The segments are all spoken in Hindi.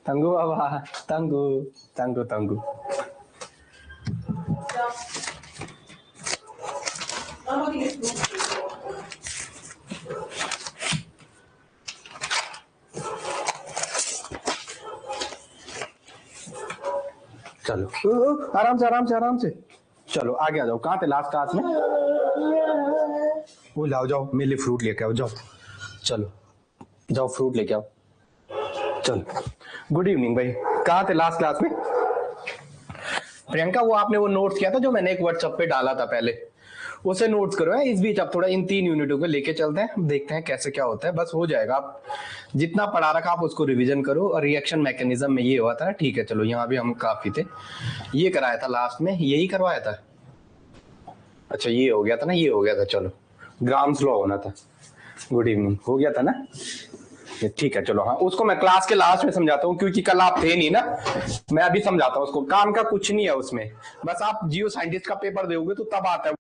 तंगू बाबा, तंगू तंगू तंगू। चलो आराम से आराम से आराम से। चलो आगे आ जाओ। कहाँ थे लास्ट क्लास में? वो लाओ, जाओ मेरे लिए फ्रूट लेके आओ, जाओ। चलो जाओ फ्रूट लेके आओ। चलो गुड इवनिंग भाई। कहाँ थे लास्ट क्लास में? प्रियंका वो आपने वो नोट्स किया था जो मैंने एक व्हाट्सएप पे डाला था पहले, उसे नोट्स करो है। इस बीच आप थोड़ा इन 3 यूनिटों को लेके चलते हैं, देखते हैं कैसे क्या होता है। बस हो जाएगा। आप जितना पढ़ा रखा आप उसको रिवीजन करो। और रिएक्शन मैकेनिज्म में ये हुआ था, ठीक है। चलो यहाँ भी हम काफी थे। ये कराया था लास्ट में, यही करवाया था। अच्छा ये हो गया था ना, ये हो गया था। चलो ग्राम्स लॉ होना था। गुड इवनिंग हो गया था ना, ठीक है। चलो हाँ, उसको मैं क्लास के लास्ट में समझाता हूँ क्योंकि कल आप थे नहीं ना। मैं अभी समझाता हूँ उसको। काम का कुछ नहीं है उसमें, बस आप जियो साइंटिस्ट का पेपर दोगे तो तब आता है,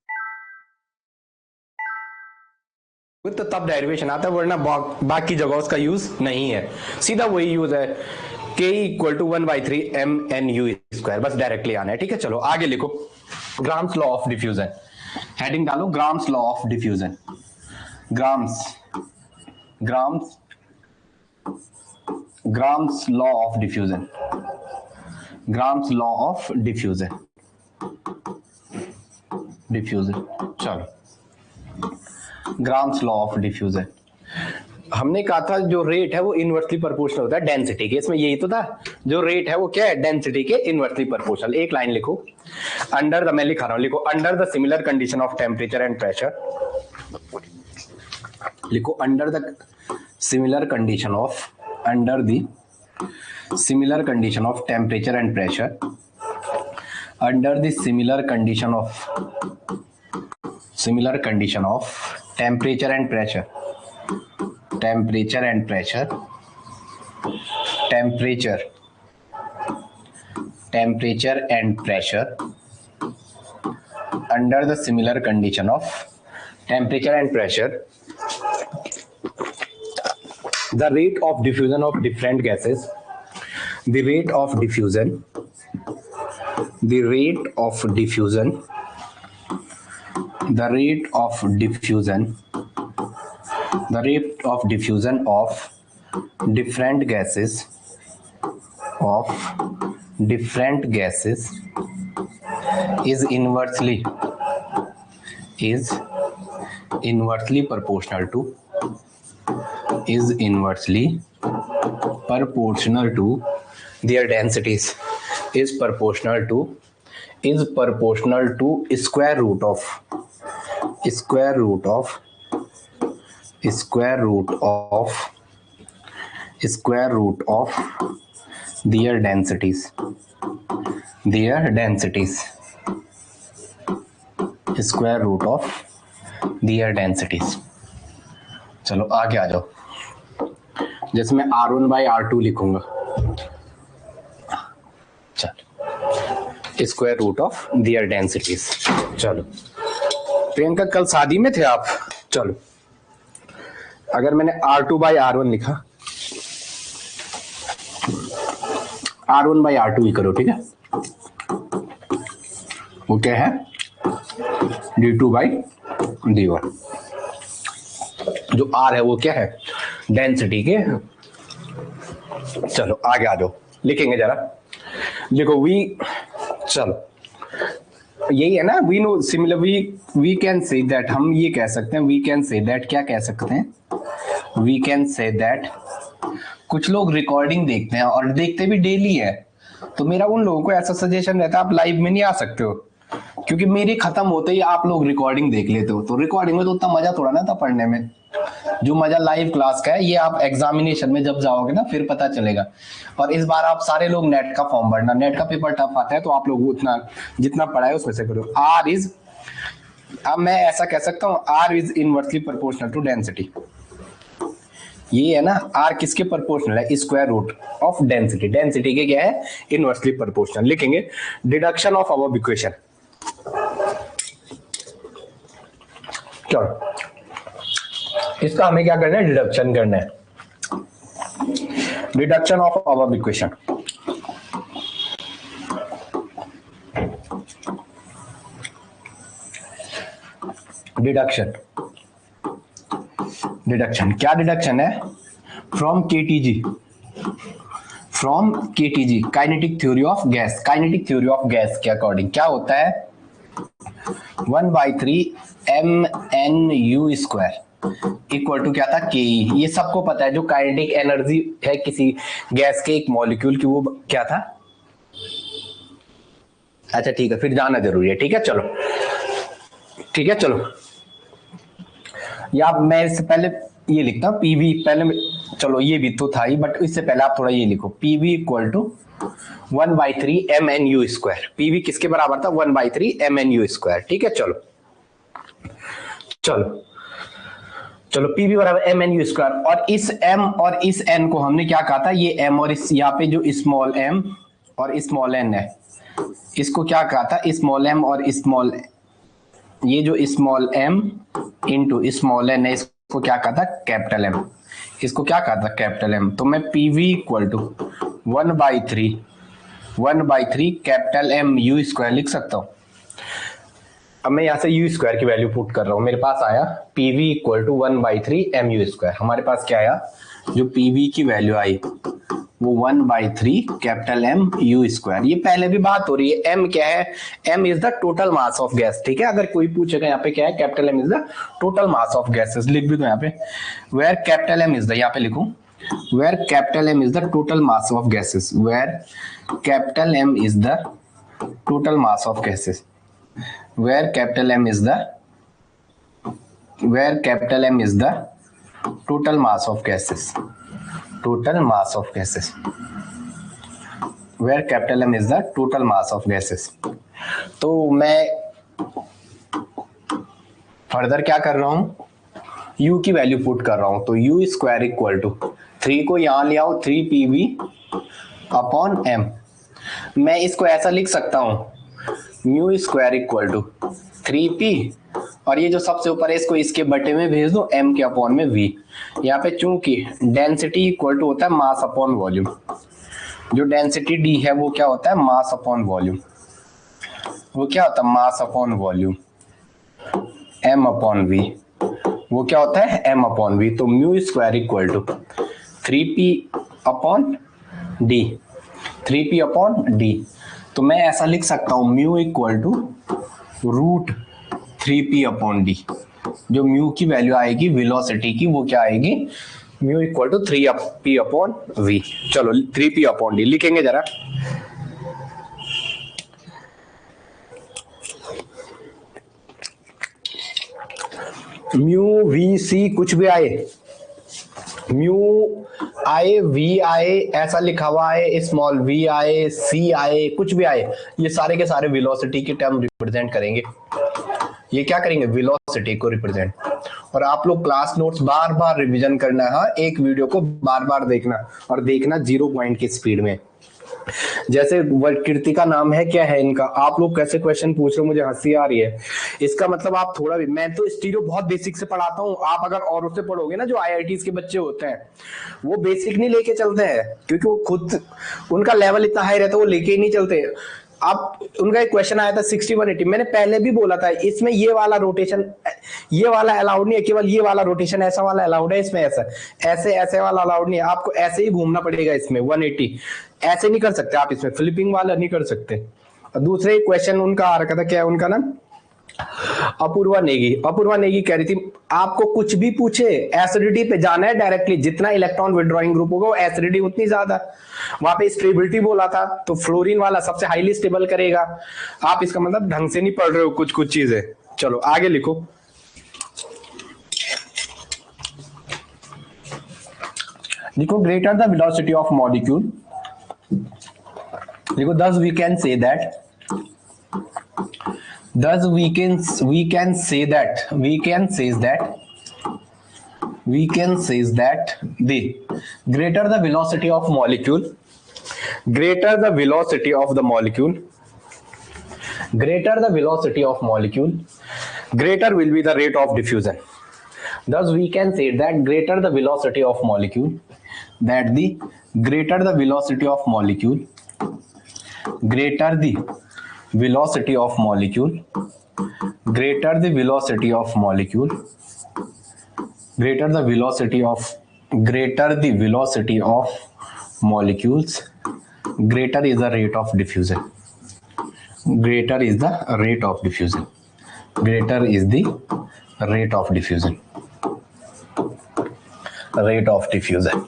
तो तब डेरिवेशन आता है, वरना बाकी जगह उसका यूज नहीं है। सीधा वही यूज है, k equal to 1/3 mnu square, बस डायरेक्टली आना है। ठीक है चलो आगे लिखो। Graham's law of diffusion, heading डालो Graham's law of diffusion. Graham's Graham's Graham's law of diffusion, Graham's law of diffusion, diffusion. चलो ग्राम्स लॉ ऑफ डिफ्यूजन। हमने कहा था जो रेट है वो इनवर्सली प्रोपोर्शनल होता है डेंसिटी के। इसमें यही तो था, जो रेट है वो क्या है, डेंसिटी के इनवर्सली प्रोपोर्शनल। एक लाइन लिखो अंडर द, मैं लिखा रहा हूं, लिखो under the similar condition of temperature and pressure. लिखो under the similar condition of, under the similar condition of temperature and pressure, under the similar condition of temperature and pressure, temperature and pressure, temperature and pressure, under the similar condition of temperature and pressure, the rate of diffusion of different gases, the rate of diffusion, the rate of diffusion, the rate of diffusion, the rate of diffusion of different gases, of different gases is inversely proportional to, is inversely proportional to their densities, is proportional to square root of their densities, square root of their densities। चलो आगे आ जाओ। जैसे मैं R1 by R2 लिखूंगा, चलो square root of their densities. चलो प्रियंका कल शादी में थे आप? चलो अगर मैंने R2 by R1 लिखा, R1 by R2 ही करो, ठीक है। वो क्या है, D2 by D1। जो R है वो क्या है, डेंसिटी के। चलो आगे आ जाओ, लिखेंगे जरा। देखो V, चलो यही है ना, we know similar, we can say that, हम ये कह सकते हैं, वी कैन से दैट, क्या कह सकते हैं, वी कैन से दैट। कुछ लोग रिकॉर्डिंग देखते हैं और देखते भी डेली है, तो मेरा उन लोगों को ऐसा सजेशन रहता है आप लाइव में नहीं आ सकते हो, क्योंकि मेरे खत्म होते ही आप लोग रिकॉर्डिंग देख लेते हो। तो रिकॉर्डिंग में तो उतना मजा थोड़ा ना था पढ़ने में, जो मजा लाइव क्लास का है ये आप एग्जामिनेशन में जब जाओगे ना फिर पता चलेगा। और इस बार आप सारे लोग नेट का फॉर्म भरना, नेट का पेपर टफ आता है, तो आप लोग उतना जितना पढ़ा है उसमें से करो। आर इज, अब मैं ऐसा कह सकता हूँ, R is inversely proportional to density. ये है ना, आर किसके प्रोपोर्शनल है, square root of density. Density के क्या है, इनवर्सली प्रोपोर्शनल। लिखेंगे डिडक्शन ऑफ अबव इक्वेशन। चलो इसका हमें क्या करना है, डिडक्शन करना है। Reduction of above equation. Deduction क्या डिडक्शन है? From KTG kinetic theory of gas के अकॉर्डिंग क्या होता है? 1/3 mnu² इक्वल टू क्या था? के। ये सबको पता है, जो काइनेटिक एनर्जी है किसी गैस के एक मॉलिक्यूल की, वो क्या था? अच्छा ठीक है, फिर जाना जरूरी है। ठीक है चलो या मैं इससे पहले ये लिखता हूँ पीवी पहले, चलो ये भी तो था ही, बट इससे पहले आप थोड़ा ये लिखो, PV equal to 1/3 mnu²। PV किसके बराबर था? 1/3 mnu²। ठीक है चलो पीवी बराबर mnu²। और इस m और इस n को हमने क्या कहा था? ये m और इस यहाँ पे जो स्मॉल m और स्मॉल n है, इसको क्या कहा था? स्मॉल m और स्मॉल, ये जो small m into small n है, इसको क्या कहा था? Capital M। इसको क्या कहा था? Capital M। तो मैं PV equal to 1/3 capital M U² लिख सकता हूँ। अब मैं यहाँ से U² की वैल्यू पुट कर रहा हूँ। मेरे पास आया PV इक्वल टू 1/3 MU²। हमारे पास क्या आया? जो PV की वैल्यू आई वो 1/3 कैपिटल M U²। ये पहले भी बात हो रही है। M क्या है? M is the total mass of gas. ठीक है, अगर कोई पूछेगा यहाँ पे क्या है, capital M is the total mass of gases, लिख भी दो यहाँ पे। Where capital M is the, यहाँ पे लिखूं, where capital M is the total mass of gases, where capital M is the total mass of gases, where capital M is the total mass of gases, total mass of gases, where capital M is the total mass of gases। तो मैं फर्दर क्या कर रहा हूं? U की वैल्यू पुट कर रहा हूं। तो U² इक्वल टू 3 को यहां ले आओ, 3PV अपॉन M। मैं इसको ऐसा लिख सकता हूं, μ² इक्वल टू 3P, और ये जो सबसे ऊपर है इसको इसके बटे में भेज दो, M के अपॉन में V। यहाँ पे चूंकि डेंसिटी इक्वल टू होता है मास अपॉन वॉल्यूम, जो डेंसिटी D है वो क्या होता है? Mass upon volume. वो क्या होता है? Mass upon volume. M upon V वो क्या होता है? M upon V। तो μ² equal to 3P upon D, 3P upon D। तो मैं ऐसा लिख सकता हूं mu equal to √3P upon D। जो म्यू की वैल्यू आएगी वेलोसिटी की, वो क्या आएगी? Mu equal to 3P upon V। चलो 3P अपॉन D लिखेंगे जरा। म्यू VC कुछ भी आए, म्यू आए, V आए, ऐसा लिखा हुआ है, स्मॉल v आए, C आए, कुछ भी आए, ये सारे के सारे वेलोसिटी के टर्म रिप्रेजेंट करेंगे। ये क्या करेंगे? वेलोसिटी को रिप्रेजेंट। और आप लोग क्लास नोट्स बार बार रिवीजन करना है, एक वीडियो को बार बार देखना, और देखना 0 पॉइंट की स्पीड में। जैसे कृतिका नाम है, क्या है इनका? आप लोग कैसे क्वेश्चन पूछ रहे हो, मुझे हंसी आ रही है। इसका मतलब आप थोड़ा भी, मैं तो स्टीरियो बहुत बेसिक से पढ़ाता हूँ, आप अगर और उससे पढ़ोगे ना, जो IITs के बच्चे होते हैं वो बेसिक नहीं लेके चलते हैं, क्योंकि वो खुद उनका लेवल इतना हाई रहता है, वो लेके ही नहीं चलते। आप उनका एक क्वेश्चन आया था 60-180, मैंने पहले भी बोला था, इसमें ये वाला रोटेशन, ये वाला अलाउड नहीं है, केवल ये वाला रोटेशन ऐसा वाला अलाउड है, इसमें ऐसा ऐसे वाला अलाउड नहीं है। आपको ऐसे ही घूमना पड़ेगा इसमें 180, ऐसे नहीं कर सकते आप, इसमें फ्लिपिंग वाला नहीं कर सकते। और दूसरे क्वेश्चन उनका आ रखा था, क्या है उनका नाम? अपूर्वा नेगी कह रही थी आपको कुछ भी पूछे एसिडिटी पे जाना है डायरेक्टली, जितना इलेक्ट्रॉन विड्रॉइंग ग्रुप होगा वो एसिडिटी उतनी ज्यादा। वहां पे स्टेबिलिटी बोला था, तो फ्लोरीन वाला सबसे हाईली स्टेबल करेगा। आप इसका मतलब ढंग से नहीं पढ़ रहे हो कुछ चीजें। चलो आगे लिखो, greater the velocity of molecule, देखो thus we can say that the greater the velocity of molecule, greater the velocity of molecule, greater will be the rate of diffusion. Thus we can say that greater the velocity of molecule, that the greater the velocity of molecule, greater the velocity of molecule, greater the velocity of molecule, greater the velocity of, greater the velocity of molecules, greater is the rate of diffusion, greater is the rate of diffusion, greater is the rate of diffusion, rate of diffusion.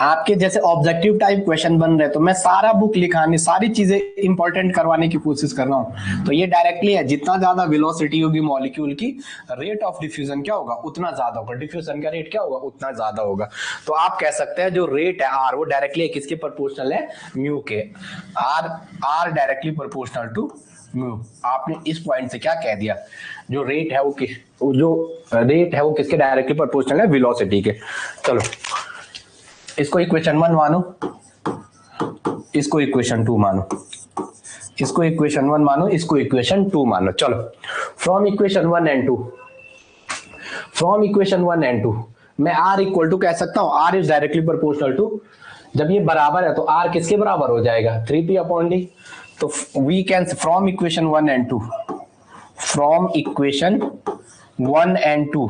आपके जैसे ऑब्जेक्टिव टाइप क्वेश्चन बन रहे तो मैं सारा बुक लिखाने, सारी चीजें इंपॉर्टेंट करवाने की कोशिश कर रहा हूं। तो ये डायरेक्टली है, जितना ज्यादा वेलोसिटी होगी मॉलिक्यूल की, रेट ऑफ डिफ्यूजन क्या होगा, उतना ज्यादा होगा, डिफ्यूजन का रेट क्या होगा, उतना ज्यादा होगा। तो आप कह सकते हैं जो रेट है आर, वो डायरेक्टली किसके प्रोपोर्शनल है, म्यू के। R directly proportional to mu. आपने इस पॉइंट से क्या कह दिया, जो रेट है वो किसके डायरेक्टली प्रोपोर्शनल है, वेलोसिटी के। चलो इसको इक्वेशन 1 मानो, इसको इक्वेशन 2 मानो, इसको इक्वेशन 1 मानो, इसको इक्वेशन 2 मानो। चलो from equation 1 and 2, from equation 1 and 2 मैं आर इक्वल टू कह सकता हूं, R is directly proportional to, जब ये बराबर है तो आर किसके बराबर हो जाएगा, 3p/d। तो we can from equation 1 and 2, from equation 1 and 2,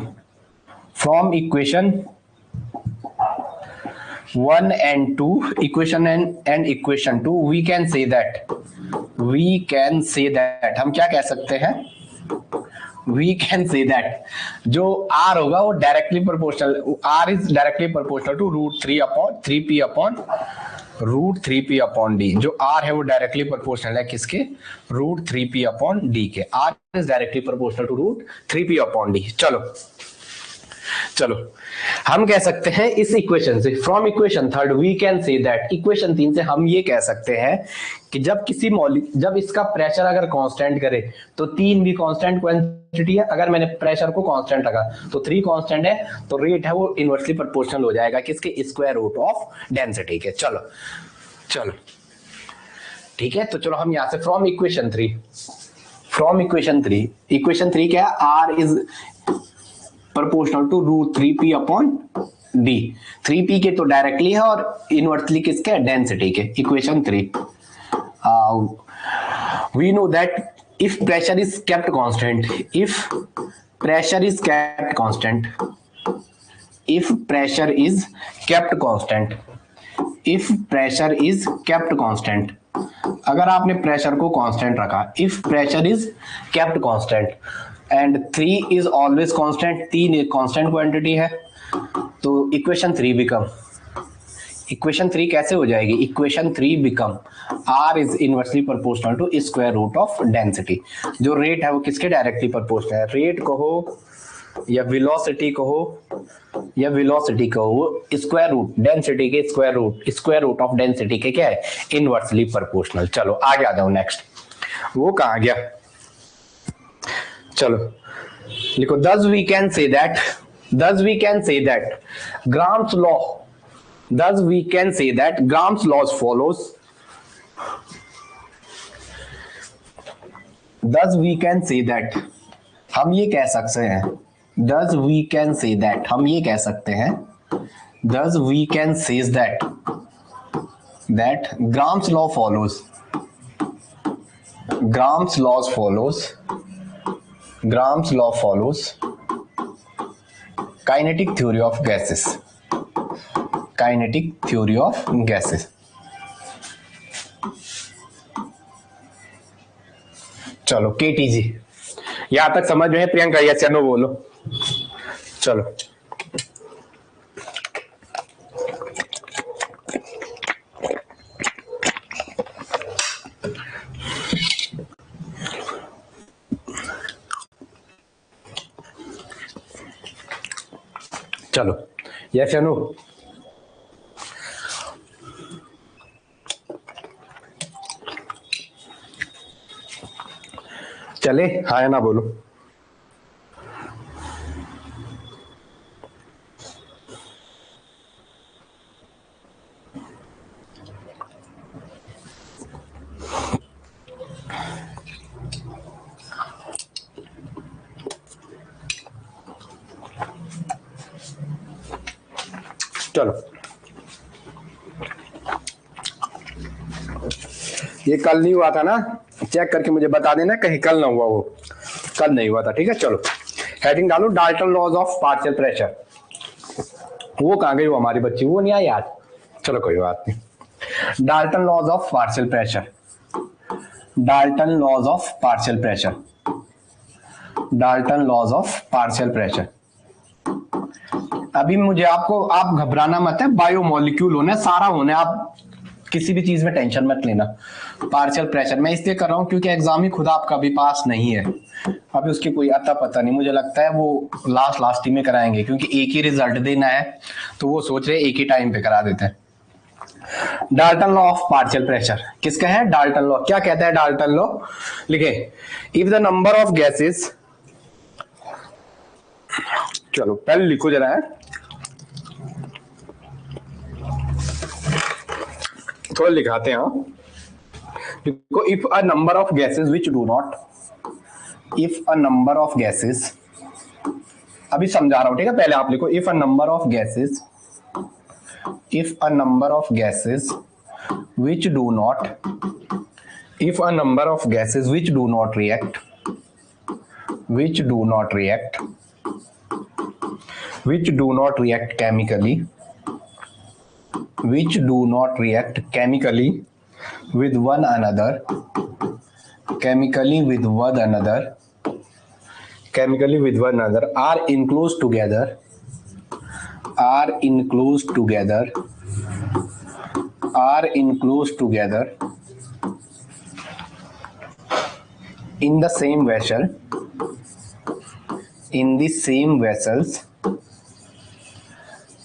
from equation 1 and 2, equation and equation 2, we can say that हम क्या कह सकते हैं, we can say that जो R होगा वो directly proportional, R is directly proportional to √3p/d। जो R है वो डायरेक्टली प्रोपोर्शनल है किसके, √3p/d के। R is directly proportional to √3p/d। चलो हम कह सकते हैं इस इक्वेशन से, from equation 3 we can say that, equation 3 से हम ये कह सकते हैं कि जब जब इसका प्रेशर अगर कांस्टेंट करे तो 3 भी कांस्टेंट क्वांटिटी है, अगर मैंने प्रेशर को कांस्टेंट रखा तो 3 कांस्टेंट है, तो रेट है वो इनवर्सली प्रोपोर्शनल हो जाएगा किसके, स्क्वायर रूट ऑफ डेंसिटी के। चलो ठीक है। तो चलो हम यहां से फ्रॉम इक्वेशन 3, इक्वेशन 3 क्या है, are is proportional to √3p/d। 3p के तो डायरेक्टली है और इनवर्सली किसके, डेंसिटी के। Equation 3, we know that if pressure is kept constant, if pressure is kept constant, if pressure is kept constant, if pressure is kept constant, अगर आपने प्रेशर को कांस्टेंट रखा, if pressure is kept constant and 3 is always constant, 3 एक कांस्टेंट क्वांटिटी है, तो इक्वेशन 3 बिकम, इक्वेशन 3 कैसे हो जाएगी, equation 3 become R is inversely proportional to square root of density. जो रेट है वो किसके डायरेक्टली प्रोपोर्शनल है, रेट कहो या वेलोसिटी कहो, स्क्वायर रूट डेंसिटी के, स्क्वायर रूट ऑफ डेंसिटी के क्या है, इनवर्सली प्रोपोर्शनल। चलो आगे आ जाओ नेक्स्ट, वो कहां गया, चलो लिखो, thus we can say that Gram's law, thus we can say that Gram's laws follows, thus we can say that हम ये कह सकते हैं, thus we can say that हम ये कह सकते हैं, thus we can say that Gram's law follows, Gram's law follows kinetic theory of gases, kinetic theory of gases। चलो KTG यहां तक समझ में है, प्रियंका यस या नो बोलो। चलो चलो यस या नो, चले हाँ या ना बोलो। चलो ये कल नहीं हुआ था ना, चेक करके मुझे बता देना कहीं कल ना हुआ, वो कल नहीं हुआ था। ठीक है, चलो हेडिंग डालो, Dalton laws of partial pressure. वो कहाँ गई वो हमारी बच्ची, वो नहीं आई आज। चलो कोई बात नहीं। Dalton laws of partial pressure, Dalton laws of partial pressure, Dalton laws of partial pressure. अभी मुझे आपको, आप घबराना मत है, बायोमोलिक्यूल होने सारा होने, आप किसी भी चीज में टेंशन मत लेना। पार्शियल प्रेशर मैं इसलिए कर रहा हूं क्योंकि एग्जाम ही खुद आपका भी पास नहीं है, अभी उसकी कोई अता पता नहीं। मुझे लगता है वो लास्ट ही में कराएंगे, क्योंकि एक ही रिजल्ट देना है, तो वो सोच रहे एक ही टाइम पे करा देते हैं। Dalton law of partial pressure किसका है? Dalton law. क्या कहता है डाल्टन लॉ? लिखे, if the number of gases, चलो पहले लिखो जरा है, थोड़ा लिखाते हैं। देखो, if a number of gases which do not, if a number of gases, अभी समझा रहा हूं, ठीक है, पहले आप लिखो, if a number of gases, if a number of gases which do not, if a number of gases which do not react, which do not react, which do not react chemically, which do not react chemically with one another, chemically with one another, chemically with one another, are enclosed together, are enclosed together, are enclosed together in the same vessel, in the same vessels,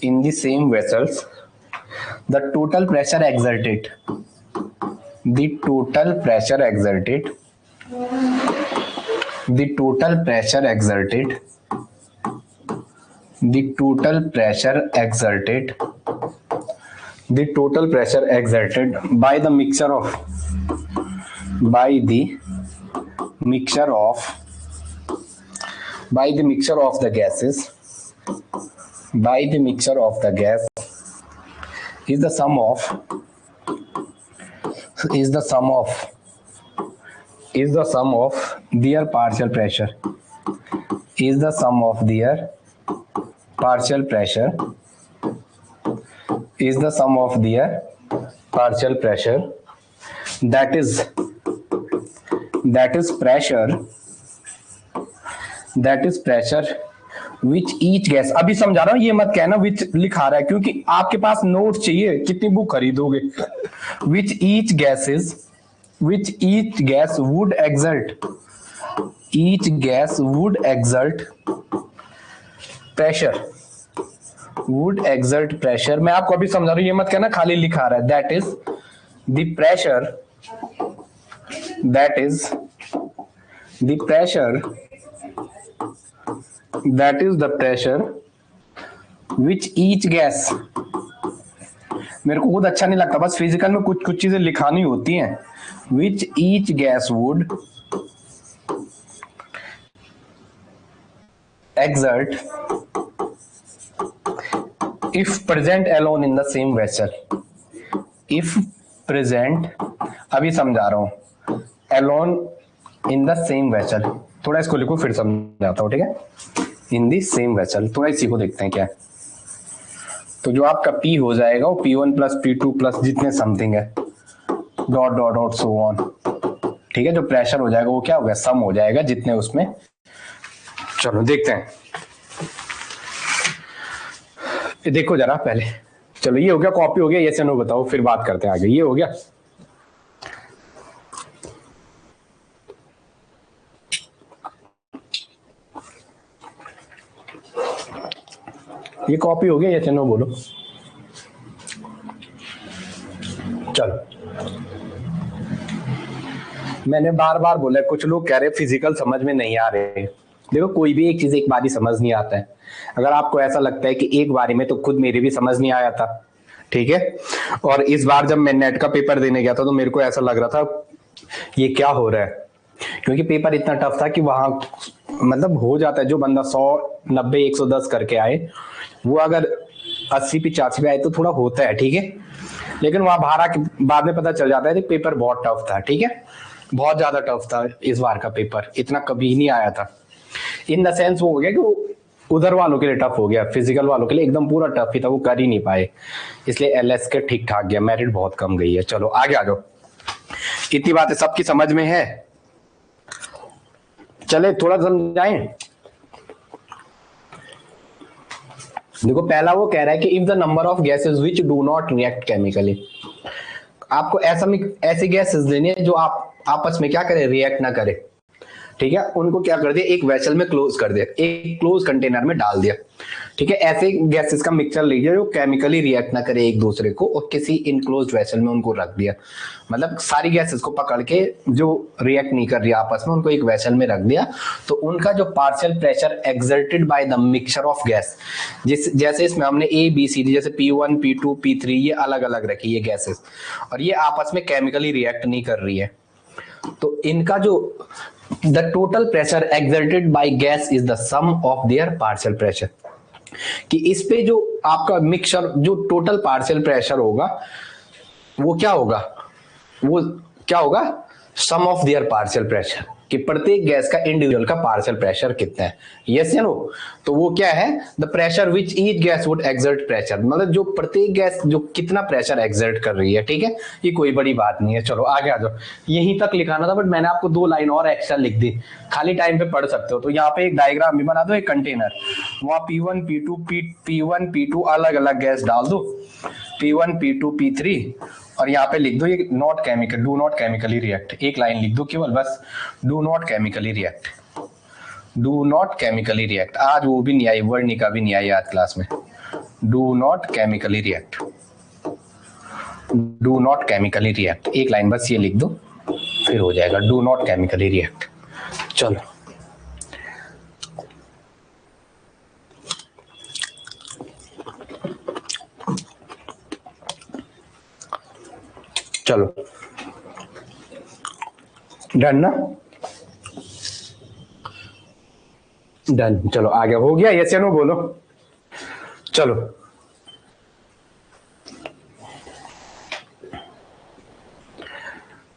in the same vessels, the total pressure exerted, the total pressure exerted, the total pressure exerted, the total pressure exerted, the total pressure exerted by the mixture of, by the mixture of, by the mixture of the gases, by the mixture of the gas is the sum of, is the sum of, is the sum of their partial pressure, is the sum of their partial pressure, is the sum of their partial pressure, that is pressure, that is pressure which each gas, अभी समझा रहा हूं, ये मत कहना which लिखा रहा है, क्योंकि आपके पास नोट चाहिए, कितनी बुक खरीदोगे। which each gases, which each gas would exert, each gas would exert pressure, would exert pressure। मैं आपको अभी समझा रहा हूं, ये मत कहना खाली लिखा रहा है। that is the pressure, that is the pressure, that is the pressure which each gas, मेरे को खुद अच्छा नहीं लगता, बस फिजिकल में कुछ कुछ चीजें लिखानी होती हैं। which each gas would exert if present alone in the same vessel, if present, अभी समझा रहा हूं, alone in the same vessel, थोड़ा इसको लिखो फिर समझाता हूं, ठीक है। in the same vessel, थोड़ा इसी को देखते हैं क्या है। तो जो आपका P हो जाएगा वो P1 प्लस P2 प्लस जितने समथिंग है, dot dot dot so on, ठीक है। जो प्रेशर हो जाएगा वो क्या होगा, सम हो जाएगा जितने उसमें। चलो देखते हैं, देखो जरा पहले, चलो ये हो गया, कॉपी हो गया, ये से नो बताओ, फिर बात करते हैं आगे। ये हो गया, ये कॉपी हो गया, ये से नो बोलो। चलो, मैंने बार बार बोला, कुछ लोग कह रहे फिजिकल समझ में नहीं आ रहे। देखो, कोई भी एक चीज एक बार ही समझ नहीं आता है। अगर आपको ऐसा लगता है कि एक बारी में, तो खुद मेरे भी समझ नहीं आया था, ठीक है। और इस बार जब मैं नेट का पेपर देने गया था तो मेरे को ऐसा लग रहा था ये क्या हो रहा है, क्योंकि पेपर इतना टफ था कि वहां मतलब हो जाता है, जो बंदा 100, 90, 110 करके आए, वो अगर 80-85 पे आए तो थोड़ा होता है, ठीक है, लेकिन वहां बाहर आके बाद में पता चल जाता है कि पेपर बहुत टफ था, ठीक है, बहुत ज्यादा टफ था इस बार का पेपर, इतना कभी नहीं आया था। इन द सेंस वो हो गया कि वो उधर वालों के लिए टफ हो गया, फिजिकल वालों के लिए एकदम पूरा टफ ही था, वो कर ही नहीं पाए, इसलिए एलएस के ठीक ठाक गया, मेरिट बहुत कम गई है। चलो आगे आ जाओ, इतनी बातें सबकी समझ में है, चले थोड़ा समझाएं। देखो पहला वो कह रहा है कि if the number of gases which do not react chemically, आपको ऐसी गैसेस देनी है जो आप आपस में क्या करे, रिएक्ट ना करे, ठीक है, उनको क्या कर दिया, एक वेसल में क्लोज कर दिया, एक क्लोज कंटेनर में डाल दिया, ठीक है, ऐसे गैसेस का मिक्सचर लीजिए जो केमिकली रिएक्ट ना करे एक दूसरे को, और किसी इनक्लोज्ड वेसल में उनको रख दिया, मतलब सारी गैसेस को पकड़ के जो रिएक्ट नहीं कर रही आपस में उनको एक वेसल में रख दिया, तो उनका जो partial pressure exerted by the mixture of gas, जैसे इसमें हमने ए बी सी डी, जैसे P1 P2 P3 ये अलग अलग रखी है गैसेस, और ये आपस में केमिकली रिएक्ट नहीं कर रही है, तो इनका जो the total pressure exerted by gas is the sum of their partial pressure, कि इस पे जो आपका मिक्सचर जो टोटल पार्शियल प्रेशर होगा वो क्या होगा, वो क्या होगा, सम ऑफ देयर पार्शियल प्रेशर, कि प्रत्येक गैस का इंडिविजुअल का पार्शियल प्रेशर कितना है, यस या नो, तो वो क्या है, the pressure which each gas would exert pressure, मतलब जो प्रत्येक गैस जो कितना प्रेशर एक्सर्ट कर रही है, ठीक है, ये कोई बड़ी बात नहीं है। चलो आगे आ जाओ, यहीं तक लिखाना था बट मैंने आपको 2 लाइन और एक्स्ट्रा लिख दी, खाली टाइम पे पढ़ सकते हो, तो यहाँ पे एक डायग्राम भी बना दो, एक कंटेनर, वहां P1 P2 अलग अलग गैस डाल दो, P1 P2 P3, और यहाँ पे लिख दो ये not chemical, do not chemically react, एक लाइन लिख दो केवल बस, do not chemically react, do not chemically react, आज वो भी नहीं आई, वर्णिका भी नहीं आई आज क्लास में, do not chemically react, do not chemically react, एक लाइन बस ये लिख दो फिर हो जाएगा, डू नॉट केमिकली रिएक्ट। चलो चलो डन ना, डन, चलो आगे हो गया, यस या नो बोलो, चलो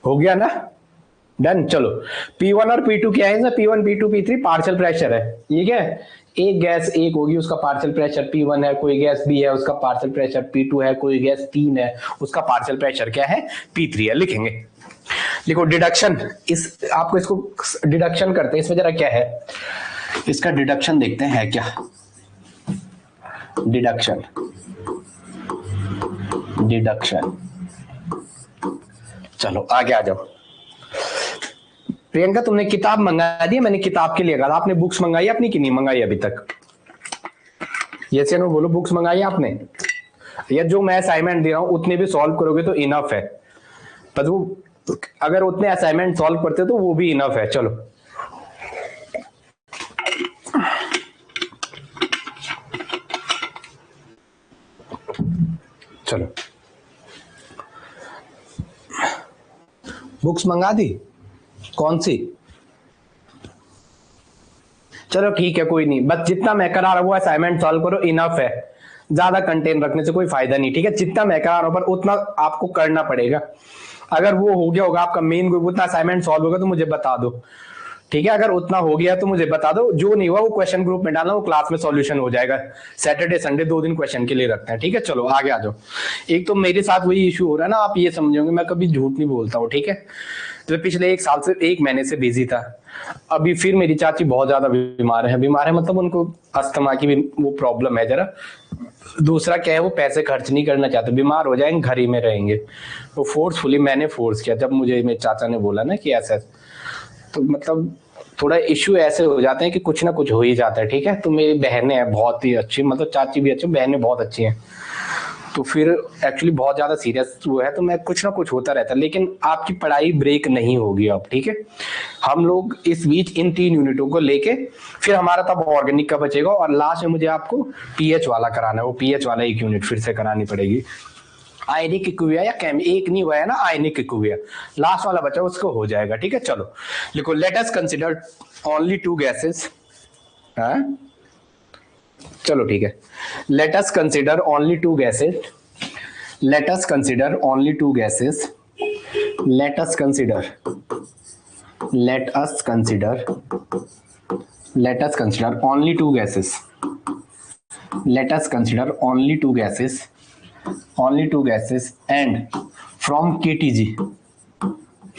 हो गया ना, डन। चलो P1 और P2 क्या है ना, P1 P2 P3 partial pressure है, ये क्या है, एक गैस एक होगी उसका पार्शियल प्रेशर P1 है, कोई गैस B है उसका पार्शियल प्रेशर P2 है, कोई गैस 3 है उसका पार्शियल प्रेशर क्या है, P3 है, लिखेंगे, लिखो डिडक्शन, इस आपको इसको डिडक्शन करते हैं, इसमें जरा क्या है, इसका डिडक्शन देखते हैं क्या, डिडक्शन, डिडक्शन, चलो आगे आ जाओ। प्रियंका तुमने किताब मंगा दी, मैंने किताब के लिए कहा, आपने बुक्स मंगाई अपनी कि नहीं मंगाई अभी तक, यस या नो बोलो, बुक्स मंगाई आपने, या जो मैं असाइनमेंट दे रहा हूं उतने भी सॉल्व करोगे तो इनफ है, पर वो अगर उतने असाइनमेंट सॉल्व करते तो वो भी इनफ है। चलो चलो बुक्स मंगा दी, कौन सी, चलो ठीक है कोई नहीं, बस जितना मैं करा रहा हूं वो असाइनमेंट सॉल्व करो, इनफ है, ज्यादा कंटेंट रखने से कोई फायदा नहीं, ठीक है, जितना मैं करा रहा हूं पर उतना आपको करना पड़ेगा, अगर वो हो गया होगा आपका मेन उतना असाइनमेंट सॉल्व होगा तो मुझे बता दो, ठीक है, अगर उतना हो गया तो मुझे बता दो, जो नहीं हुआ वो क्वेश्चन ग्रुप में डालना, वो क्लास में सॉल्यूशन हो जाएगा, सैटरडे संडे 2 दिन क्वेश्चन के लिए रखते हैं, ठीक है। चलो आगे आ जाओ, एक तो मेरे साथ वही इशू हो रहा है ना, आप ये समझोगे मैं कभी झूठ नहीं बोलता हूँ, ठीक है, तो पिछले 1 साल से 1 महीने से बिजी था, अभी फिर मेरी चाची बहुत ज्यादा बीमार है मतलब उनको अस्थमा की भी वो प्रॉब्लम है जरा, दूसरा क्या है वो पैसे खर्च नहीं करना चाहते, बीमार हो जाएंगे घर ही में रहेंगे, वो फोर्सफुली मैंने फोर्स किया, जब मुझे मेरे चाचा ने बोला ना कि ऐसा, तो मतलब थोड़ा इश्यू ऐसे हो जाते हैं कि कुछ ना कुछ हो ही जाता है, ठीक है, तो मेरी बहनें हैं बहुत ही अच्छी, मतलब चाची भी अच्छी, बहनें बहुत अच्छी हैं, तो फिर एक्चुअली बहुत ज्यादा सीरियस हुआ है, तो मैं कुछ ना कुछ होता रहता है, लेकिन आपकी पढ़ाई ब्रेक नहीं होगी अब, ठीक है, हम लोग इस बीच इन 3 यूनिटों को लेके फिर हमारा तब ऑर्गेनिक का बचेगा, और लास्ट में मुझे आपको पीएच वाला कराना है, वो पीएच वाला 1 यूनिट फिर से करानी पड़ेगी, आयनिक इक्विया या एक नहीं हुआ है ना, आयनिक इक्विया लास्ट वाला बचा उसको हो जाएगा, ठीक है। चलो लिखो, let us consider only 2 gases, चलो ठीक है, let us consider only two gases, let us consider only two gases, let us consider let us consider let us consider only two gases, let us consider only two gases, only two gases and from KTG,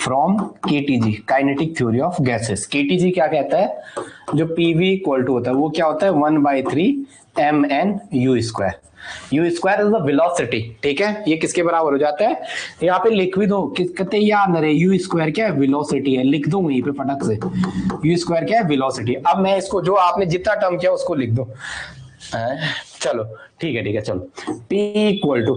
from KTG kinetic theory of gases. KTG क्या कहता है, जो PV इक्वल टू होता है वो क्या होता है 1/3 mn/u²। You square is the velocity, ठीक है, ये किसके बराबर हो जाता है, यहाँ पे लिख भी दो, कहते हैं याद न रहे, यू स्क्वायर क्या है, वेलोसिटी है, लिख दो वहीं पे फटक से, यू स्क्वायर क्या है, वेलोसिटी। अब मैं इसको जो आपने जितना टर्म किया उसको लिख दो, चलो ठीक है चलो, P equal to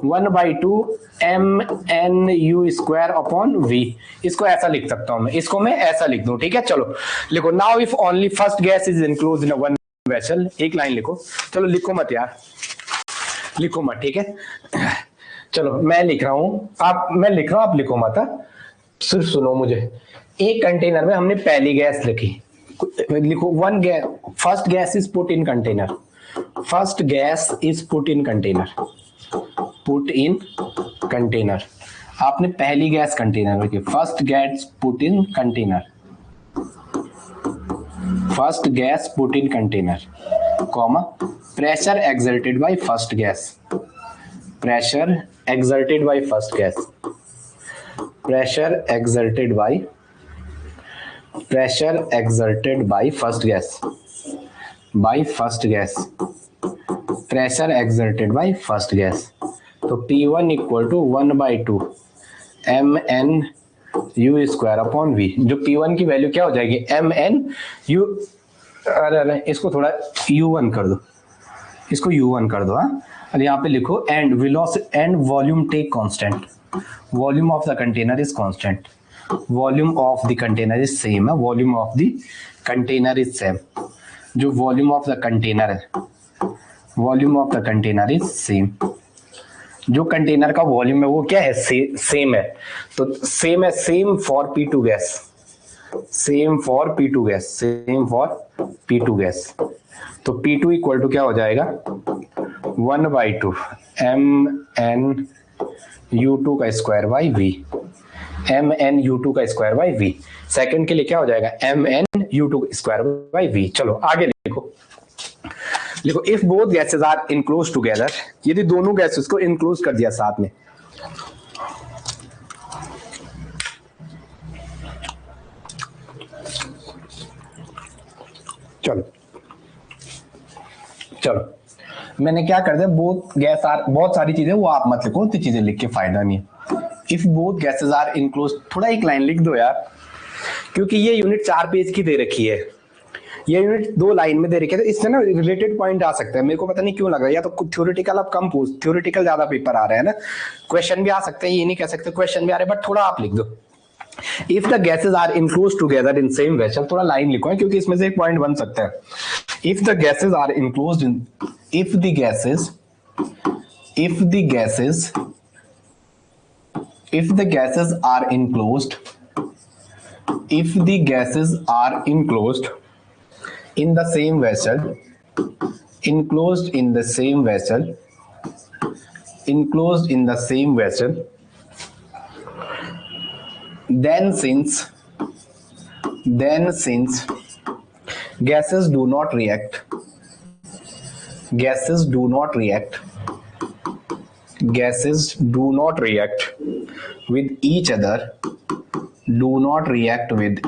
1/2 mn/u² upon v, इसको ऐसा लिख सकता हूं मैं, इसको मैं ऐसा लिख दूं, ठीक है। चलो लिखो, now if only first gas is enclosed in a one vessel, एक लाइन लिखो, चलो लिखो मत यार, लिखो मत, ठीक है। चलो मैं लिख रहा हूं, मैं लिख रहा हूं, आप लिखो मत, सिर्फ सुनो मुझे। एक कंटेनर में हमने पहली गैस लिखी, लिखो one gas, first gas is put in container, first gas is put in container, put in container. आपने पहली गैस कंटेनर में, first gas put in container, first gas put in container, comma, pressure exerted by first gas, pressure exerted by first gas, pressure exerted by first gas, by first gas, pressure exerted by first gas। तो P1 equal to 1/2 mn/u² upon v, जो P1 की वैल्यू क्या हो जाएगी, mn/u, अरे इसको थोड़ा u1 कर दो, इसको u1 कर दो, हाँ, और यहाँ पे लिखो and velocity and volume take constant, volume of the container is constant, volume of the container is same है, volume of the container is same, जो वॉल्यूम ऑफ द कंटेनर है, volume of the container is same, जो कंटेनर का वॉल्यूम है वो क्या है, सेम है, तो सेम है, same for P2 gas, same for P2 gas, same for P2 gas. तो P2 इक्वल टू क्या हो जाएगा 1/2 mn/u² का स्क्वायर बाई v, mn/u² का स्क्वायर बाई v, सेकंड के लिए क्या हो जाएगा mn/u² स्क्वायर बाई v। चलो आगे लिखो, लिखो if both gases are enclose together, यदि दोनों गैसेस को इनक्लोज कर दिया साथ में, चलो मैंने क्या कर दिया, बोथ गैस आर, बहुत सारी चीजें वो आप मत लिखो, उतनी चीजें लिख के फायदा नहीं है। If both gases are enclose, थोड़ा एक लाइन लिख दो यार, क्योंकि ये यूनिट 4 पेज की दे रखी है, ये यूनिट 2 लाइन में दे रखी है, तो इससे ना रिलेटेड पॉइंट आ सकता है, मेरे को पता नहीं क्यों लग रहा है, या तो थ्योरेटिकल अब कम पूछ, थ्योरेटिकल ज्यादा पेपर आ रहे हैं ना, क्वेश्चन भी आ सकते हैं, ये नहीं कह सकते क्वेश्चन भी आ रहे हैं, बट थोड़ा आप लिख दो, if the gases are enclose together in same vessel, थोड़ा लाइन लिखो है, क्योंकि इसमें से एक पॉइंट बन सकता है। If the gases are enclosed in, if the gases are enclosed, if the gases are enclosed in the same vessel, enclosed in the same vessel, enclosed in the same vessel, then since gases do not react, gases do not react with each other, do not react with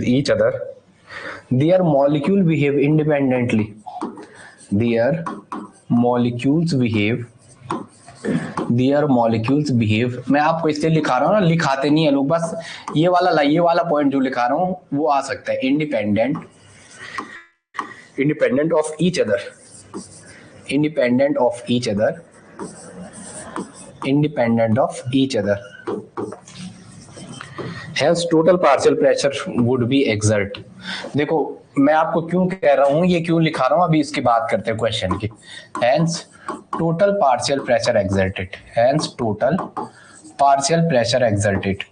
each other, their molecule behave independently, their molecules behave, मैं आपको इसलिए लिखा रहा हूँ ना, लिखाते नहीं है लोग, बस ये वाला पॉइंट जो लिखा रहा हूँ वो आ सकता है, independent of each other, independent of each other, hence total partial pressure would be exert। देखो मैं आपको क्यों कह रहा हूं, ये क्यों लिखा रहा हूं, अभी इसकी बात करते हैं क्वेश्चन की। hence total partial pressure exerted, hence total partial pressure exerted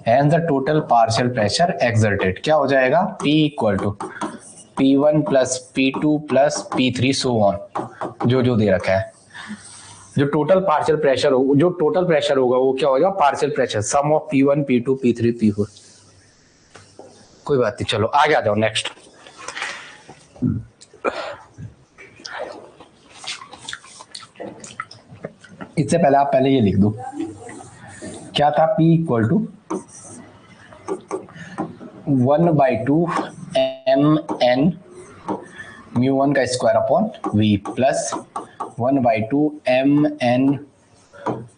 and the total partial pressure exerted, क्या हो जाएगा, P equal to P1 plus P2 plus P3 so on, जो जो दे रखा है। जो टोटल पार्शियल प्रेशर हो, जो टोटल प्रेशर होगा वो क्या होगा, partial pressure, some of P1 P2 P3 P4। कोई बात नहीं, चलो आगे आ जाओ नेक्स्ट। इससे पहले आप पहले ये लिख दो, क्या था, P इक्वल टू 1/2 mn μ1 का square upon v plus 1/2 mn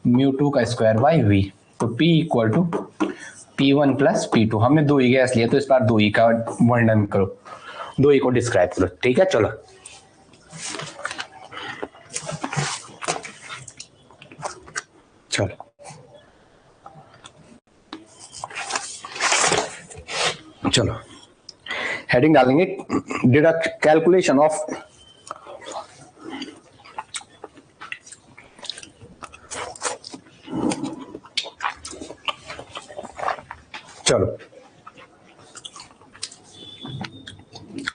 μ2 का स्क्वायर बाई v। तो P equal to P1 plus P2, हमने 2e गैस लिया तो इस बार 2e का वर्णन करो, 2e को डिस्क्राइब करो, ठीक है। चलो चलो चलो हेडिंग डालेंगे, डिडक्ट कैलकुलेशन ऑफ चलो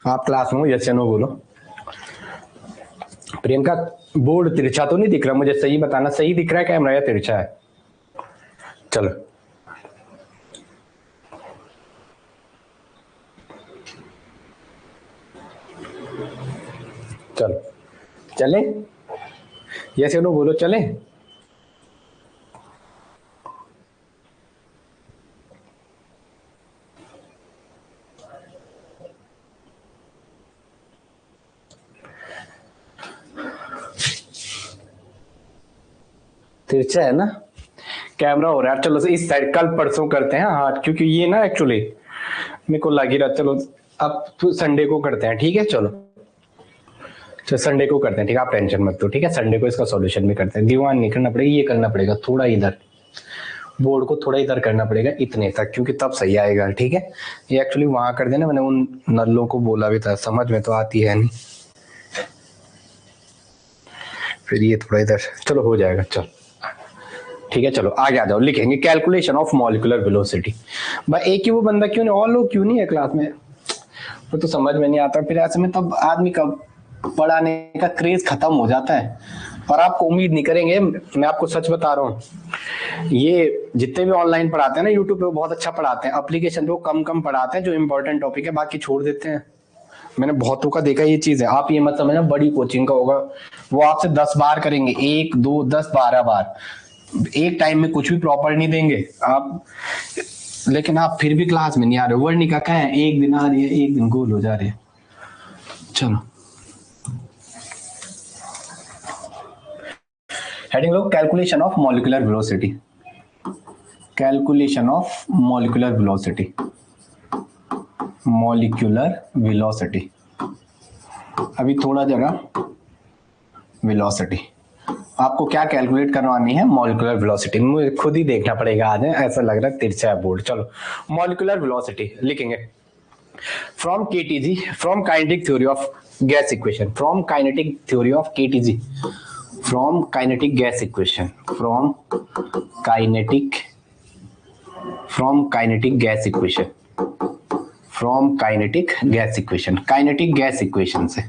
आप क्लास में यस या नो बोलो। प्रियंका बोर्ड तिरछा तो नहीं दिख रहा, मुझे सही बताना, सही दिख रहा है कैमरा या तिरछा है। चलो चलो चले, यस या नो बोलो, चले। तिरछा है ना कैमरा हो रहा है, चलो इस साइड कल परसों करते हैं, हाँ क्योंकि ये ना एक्चुअली मेरे को लग ही रहा, चलो अब तो संडे को करते हैं, ठीक है। चलो संडे को करते हैं, ठीक है, आप टेंशन मत लो, ठीक है। संडे को इसका सॉल्यूशन भी करते हैं, दीवान नहीं करना पड़ेगा, ये करना पड़ेगा थोड़ा इधर, बोर्ड को थोड़ा इधर करना पड़ेगा इतने तक, क्योंकि तब सही आएगा, ठीक है। ये एक्चुअली वहां कर देना, मैंने उन नल्लों को बोला भी था, समझ में तो आती है नहीं, फिर ये थोड़ा इधर, चलो हो जाएगा, चलो ठीक है। चलो आगे आ जाओ, लिखेंगे कैलकुलेशन ऑफ मॉलिक्यूलर वेलोसिटी। भाई एक ही वो बंदा क्यों नहीं, और लोग क्यों नहीं है क्लास में, वो तो समझ में नहीं आता। फिर ऐसे में तब आदमी का पढ़ाने का क्रेज खत्म हो जाता है, और आपको उम्मीद नहीं करेंगे, मैं आपको सच बता रहा हूँ, ये जितने भी ऑनलाइन पढ़ाते हैं ना यूट्यूब पे, वो बहुत अच्छा पढ़ाते हैं, एप्लीकेशन पे वो कम कम पढ़ाते हैं, जो इंपॉर्टेंट टॉपिक है बाकी छोड़ देते हैं। मैंने बहुतों का देखा ये चीज है, आप ये मत समझना बड़ी कोचिंग का होगा, वो आपसे 10 बार करेंगे, 1 2 10 12 बार, एक टाइम में कुछ भी प्रॉपर नहीं देंगे आप, लेकिन आप फिर भी क्लास में नहीं आ रहे हो। वर्णिका क्या है, एक दिन आ रही है, एक दिन गोल हो जा रही है। चलो heading low, calculation of molecular velocity, calculation of molecular velocity, molecular velocity, अभी थोड़ा जगह वेलोसिटी, आपको क्या कैलकुलेट करवानी है, मॉलिक्यूलर वेलोसिटी, मुझे खुद ही देखना पड़ेगा आज, ऐसा लग रहा है तिरछा है बोर्ड। चलो मॉलिक्यूलर वेलोसिटी लिखेंगे, from KTG, from kinetic theory of gas equation, from kinetic theory of KTG, from kinetic gas equation, from kinetic gas equation, from kinetic gas equation, kinetic gas equation से,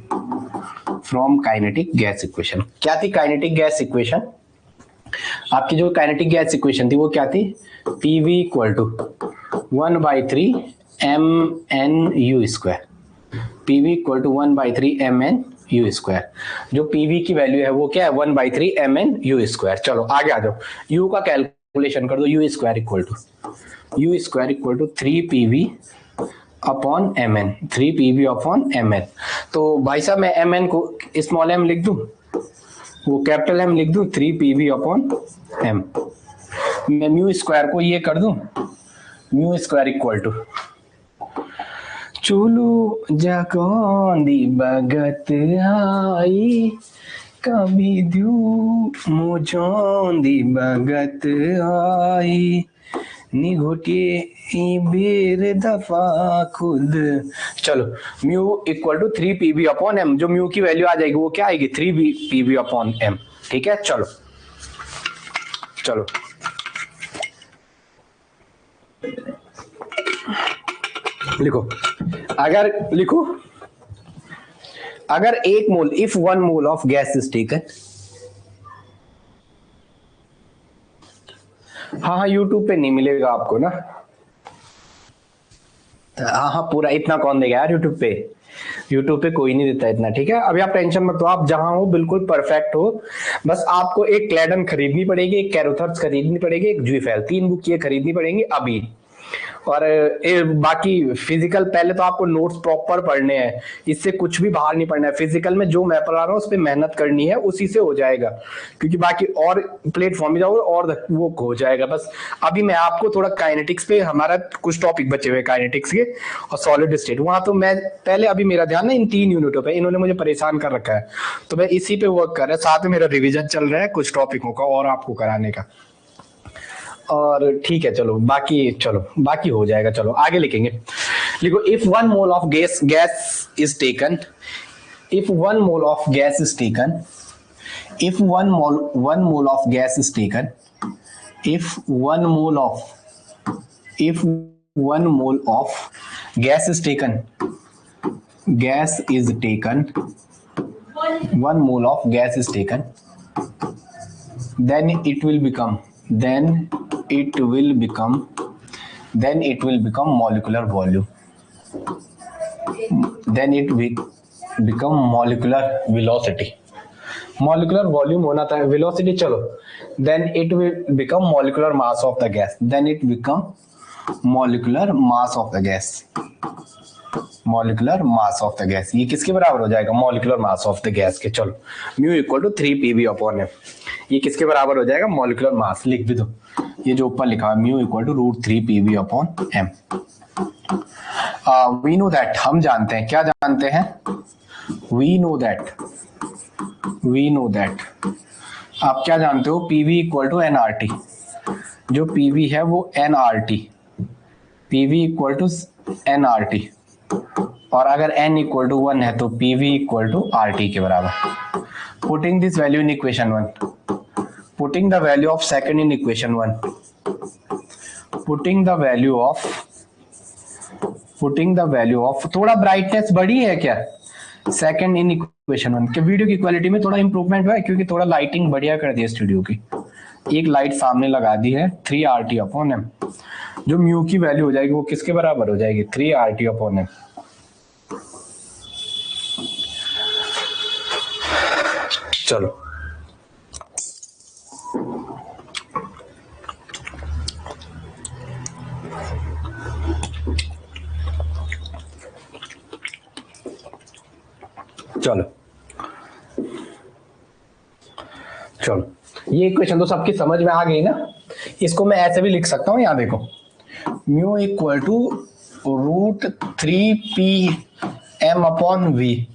फ्रॉम काइनेटिक गैस इक्वेशन। क्या थी काइनेटिक गैस इक्वेशन, आपकी जो काइनेटिक गैस इक्वेशन थी वो क्या थी, PV equal to 1/3 mn u², PV equal to 1/3 mn u², जो PV की वैल्यू है वो क्या है, 1/3 mn u²। चलो आगे आ जाओ, u का कैलकुलेशन कर दो, u² equal to 3PV upon mn, 3PV upon mn। तो भाई साहब मैं mn को स्मॉल m लिख दूं, वो कैपिटल M लिख दूं, 3PV अपॉन m, मैं μ² को ये कर दूं, μ² इक्वल टू चुलू जकोंदी बगत आई, कभी दू मुझोंदी बगत आई, निघोटिए बेर दफा खुद। चलो mu equal to 3PV upon m, जो म्यू की वैल्यू आ जाएगी वो क्या आएगी, 3PV अपॉन m, ठीक है। चलो चलो लिखो, अगर 1 mole, if 1 mole of gas is taken, हाँ यूट्यूब पे नहीं मिलेगा आपको ना। हाँ पूरा इतना कौन देगा यार यूट्यूब पे कोई नहीं देता इतना, ठीक है। अभी आप टेंशन मत लो, आप जहां हो बिल्कुल परफेक्ट हो। बस आपको एक क्लेडन खरीदनी पड़ेगी, एक कैरोथर्स खरीदनी पड़ेगी, एक जूफेल, 3 बुक ये खरीदनी पड़ेंगी अभी। और बाकी फिजिकल पहले तो आपको नोट्स प्रॉपर पढ़ने हैं, इससे कुछ भी बाहर नहीं पढ़ना है। फिजिकल में जो मैं पढ़ा रहा हूँ उस पर मेहनत करनी है, उसी से हो जाएगा। क्योंकि बाकी और प्लेटफॉर्म में जाओगे और वो हो जाएगा। बस अभी मैं आपको थोड़ा काइनेटिक्स पे, हमारा कुछ टॉपिक बचे हुए काइनेटिक्स के और सॉलिड स्टेट, वहां तो मैं पहले, अभी मेरा ध्यान ना इन 3 यूनिटों पे, इन्होंने मुझे परेशान कर रखा है, तो मैं इसी पे वर्क कर रहा है। साथ में मेरा रिविजन चल रहा है कुछ टॉपिकों का और आपको कराने का। और ठीक है चलो बाकी हो जाएगा। चलो आगे लिखेंगे। लिखो, if 1 mole of gas is taken, if 1 mole of gas is taken, if 1 mole of gas is taken, if 1 mole of gas is taken, gas is taken, 1 mole of gas is taken, then it will become molecular volume, then it will become molecular velocity, molecular volume होना था, velocity चलो, then it will become molecular mass of the gas, then it become molecular mass of the gas, molecular mass of the gas. ये किसके बराबर हो जाएगा? Molecular mass of the gas के। चलो म्यू इक्वल टू 3 pV/m, ये किसके बराबर हो जाएगा? Molecular mass. लिख भी दो, ये जो ऊपर लिखा है mu equal to √3 pV/m। We know that, हम जानते हैं, क्या जानते हैं? वी नो दैट आप क्या जानते हो? PV इक्वल टू nRT, जो PV है वो nRT, PV equal to nRT, और अगर n इक्वल टू 1 है तो PV इक्वल टू RT के बराबर। Putting this value in equation 1, putting the value of second in equation 1, putting the value of थोड़ा ब्राइटनेस बढ़ी है क्या? सेकंड इन इक्वेशन 1 के वीडियो की क्वालिटी में थोड़ा इंप्रूवमेंट हुआ है, क्योंकि थोड़ा लाइटिंग बढ़िया कर दी है स्टूडियो की। एक लाइट सामने लगा दी है, 3RT/m। जो म्यू की वैल्यू हो जाएगी वो किसके बराबर हो जाएगी? 3RT/m। चलो ये इक्वेशन तो सबकी समझ में आ गई ना। इसको मैं ऐसे भी लिख सकता हूं, यहां देखो, म्यू इक्वल टू √3pm/v।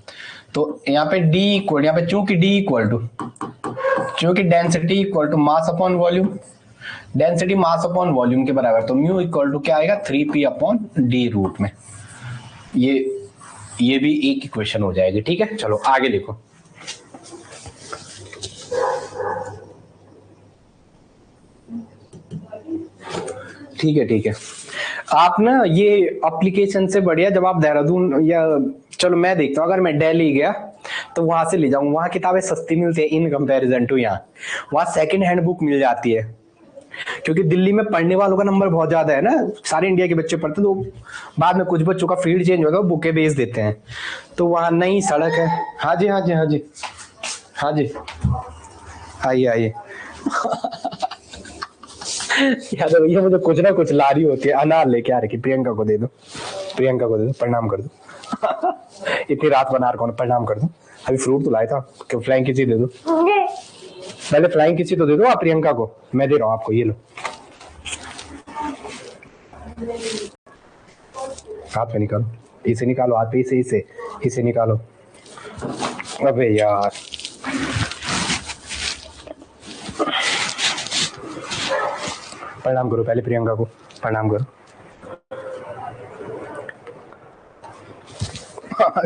तो यहाँ पे d इक्वल, यहाँ पे चूंकि density equal to mass upon volume, density mass upon volume के बराबर, तो म्यू इक्वल टू क्या आएगा? 3p/d रूट में। ये भी एक इक्वेशन हो जाएगी, ठीक है। चलो आगे लिखो। ठीक है आप ना ये एप्लीकेशन से बढ़िया, जब आप देहरादून या चलो मैं देखता हूँ, अगर मैं दिल्ली गया तो वहां से ले जाऊँ, वहां किताबें सस्ती मिलती है इन कंपैरिजन टू यहाँ। वहां सेकंड हैंड बुक मिल जाती है, क्योंकि दिल्ली में पढ़ने वालों का नंबर बहुत ज्यादा है ना, सारे इंडिया के बच्चे पढ़ते, तो बाद में कुछ बच्चों का फील्ड चेंज होगा, बुकें बेच देते हैं। तो वहां नई सड़क है। हाँ जी आइए यार भैया मुझे कुछ ना कुछ ला रही होती है। अनार लेके आ रखी, प्रियंका को दे दो, प्रणाम कर दो। इतनी रात बना रहा, प्रणाम कर दो। अभी फ्रूट तो लाया था, फ्लाइंग किसी दे दो, पहले फ्लाइंग किसी तो दे दो आप प्रियंका को, मैं दे रहा हूँ आपको, ये लो। हाथ पे निकालो, इसे निकालो, हाथ पे इसे निकालो। अबे यार प्रणाम करो पहले, प्रियंका को प्रणाम करो।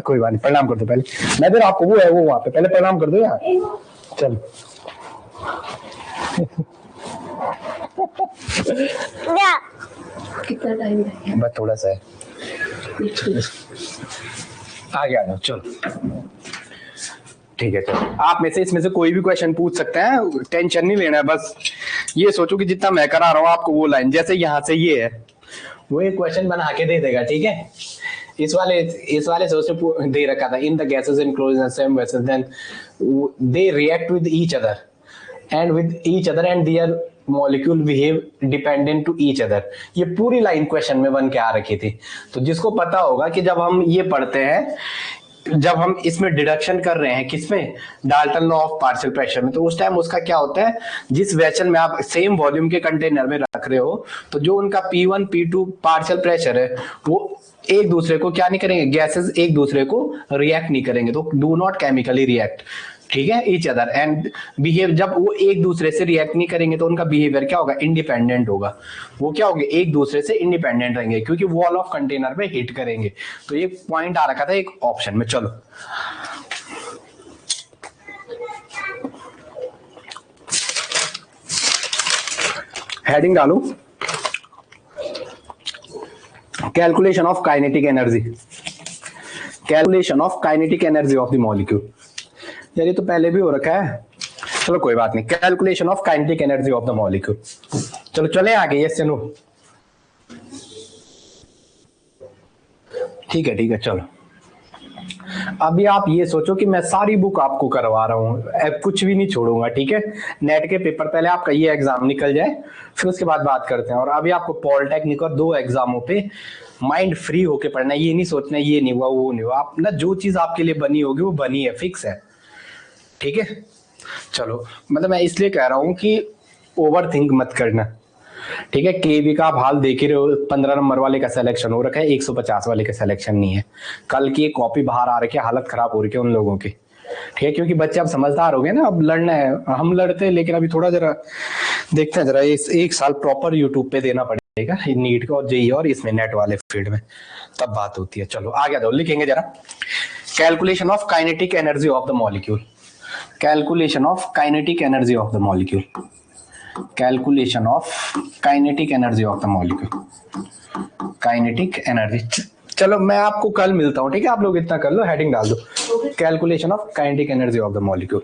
कोई बात नहीं, प्रणाम कर दो पहले, मैं दे रहा आपको, वो है वो वहां पे, पहले प्रणाम कर दो यार। चल कितना टाइम है? बस थोड़ा सा है, आगे आ जाओ चलो। ठीक है चलो, आप में से इसमें से कोई भी क्वेश्चन पूछ सकते हैं, टेंशन नहीं लेना है। बस ये सोचो कि जितना मैं करा रहा हूँ आपको वो लाइन, जैसे यहाँ से ये है, वो एक क्वेश्चन बना के दे देगा, ठीक है। इस वाले से उसने दे रखा था, in the gases enclosed in same vessel then they react with each other and their molecule behave dependent to each other. ये पूरी लाइन क्वेश्चन में बन के आ रखी थी। तो जिसको पता होगा कि जब हम ये पढ़ते हैं, जब हम इसमें डिडक्शन कर रहे हैं किसमें, Dalton law of partial pressure में, तो उस टाइम उसका क्या होता है, जिस वेसल में आप सेम वॉल्यूम के कंटेनर में रख रहे हो, तो जो उनका P1 P2 पार्शियल प्रेशर है वो एक दूसरे को क्या नहीं करेंगे, गैसेस एक दूसरे को रिएक्ट नहीं करेंगे, तो डू नॉट केमिकली रिएक्ट, ठीक है, ईच अदर एंड बिहेव। जब वो एक दूसरे से रिएक्ट नहीं करेंगे तो उनका बिहेवियर क्या होगा, इंडिपेंडेंट होगा। वो क्या होंगे, एक दूसरे से इंडिपेंडेंट रहेंगे क्योंकि वॉल ऑफ कंटेनर में हिट करेंगे। तो ये पॉइंट आ रखा था एक ऑप्शन में। चलो हेडिंग डालो, calculation of kinetic energy, calculation of kinetic energy of the molecule. यार ये तो पहले भी हो रखा है, चलो कोई बात नहीं। Calculation of kinetic energy of the molecule. चलो चले आगे, यस नो, ठीक है चलो। अभी आप ये सोचो कि मैं सारी बुक आपको करवा रहा हूं, कुछ भी नहीं छोड़ूंगा, ठीक है। नेट के पेपर पहले आपका ये एग्जाम निकल जाए, फिर उसके बाद बात करते हैं। और अभी आपको पॉलिटेक्निक और 2 एग्जामों पे माइंड फ्री होके पढ़ना है। ये नहीं सोचना ये नहीं हुआ वो नहीं हुआ, आप ना जो चीज आपके लिए बनी होगी वो बनी है, फिक्स है, ठीक है। चलो मतलब मैं इसलिए कह रहा हूं कि ओवर थिंक मत करना, ठीक है। केवी का आप हाल देख ही रहे हो, 15 नंबर वाले का सिलेक्शन हो रखा है, 150 वाले का सिलेक्शन नहीं है। कल की एक कॉपी बाहर आ रही है, हालत खराब हो रही है उन लोगों की, ठीक है। क्योंकि बच्चे अब समझदार हो गए ना, अब लड़ना है, हम लड़ते हैं लेकिन अभी थोड़ा जरा देखते हैं, जरा इस 1 साल प्रॉपर यूट्यूब पे देना पड़ेगा नीट का और जेईई और इसमें नेट वाले फील्ड में, तब बात होती है। चलो आगे जाओ, लिखेंगे जरा, calculation of kinetic energy of the molecule, calculation of kinetic energy of the molecule, calculation of kinetic energy of the molecule, kinetic energy. चलो मैं आपको कल मिलता हूं, ठीक है। आप लोग इतना कर लो, हेडिंग डाल दो, calculation of kinetic energy of the molecule.